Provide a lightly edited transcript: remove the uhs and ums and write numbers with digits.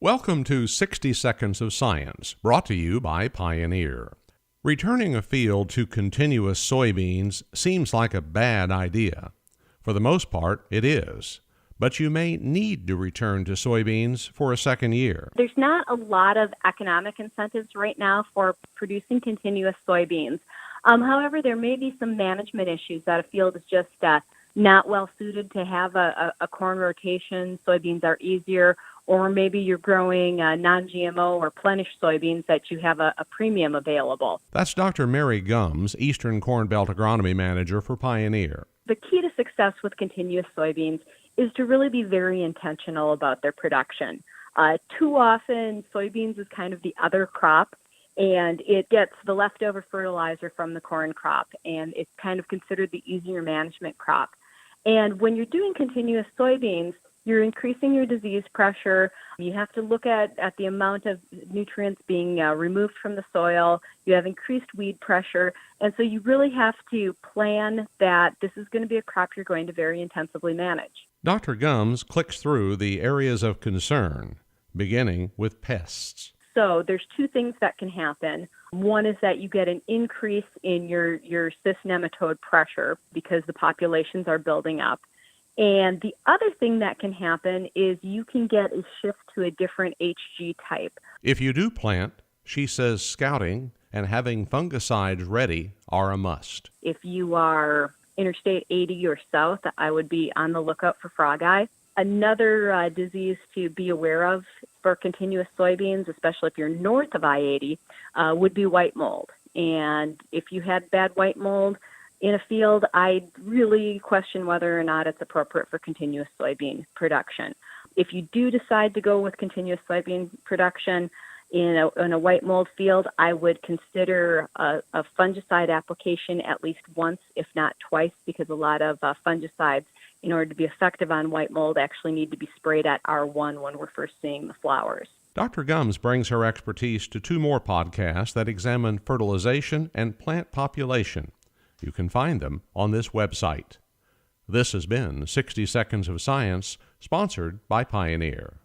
Welcome to 60 Seconds of Science, brought to you by Pioneer. Returning a field to continuous soybeans seems like a bad idea. For the most part, it is. But you may need to return to soybeans for a second year. There's not a lot of economic incentives right now for producing continuous soybeans. However, there may be some management issues that a field is just not well suited to have a corn rotation. Soybeans are easier, or maybe you're growing non-GMO or Plenish soybeans that you have a premium available. That's Dr. Mary Gums, Eastern Corn Belt Agronomy Manager for Pioneer. The key to success with continuous soybeans is to really be very intentional about their production. Too often, soybeans is kind of the other crop, and it gets the leftover fertilizer from the corn crop, and it's kind of considered the easier management crop. And when you're doing continuous soybeans, you're increasing your disease pressure. You have to look at the amount of nutrients being removed from the soil. You have increased weed pressure. And so you really have to plan that this is going to be a crop you're going to very intensively manage. Dr. Gums clicks through the areas of concern, beginning with pests. So there's two things that can happen. One is that you get an increase in your cyst nematode pressure because the populations are building up. And the other thing that can happen is you can get a shift to a different HG type. If you do plant, she says scouting and having fungicides ready are a must. If you are Interstate 80 or south, I would be on the lookout for frog eye. Another disease to be aware of for continuous soybeans, especially if you're north of I-80, would be white mold. And if you had bad white mold in a field, I'd really question whether or not it's appropriate for continuous soybean production. If you do decide to go with continuous soybean production in a white mold field, I would consider a fungicide application at least once, if not twice, because a lot of fungicides, in order to be effective on white mold, actually need to be sprayed at R1 when we're first seeing the flowers. Dr. Gums brings her expertise to two more podcasts that examine fertilization and plant population. You can find them on this website. This has been 60 Seconds of Science, sponsored by Pioneer.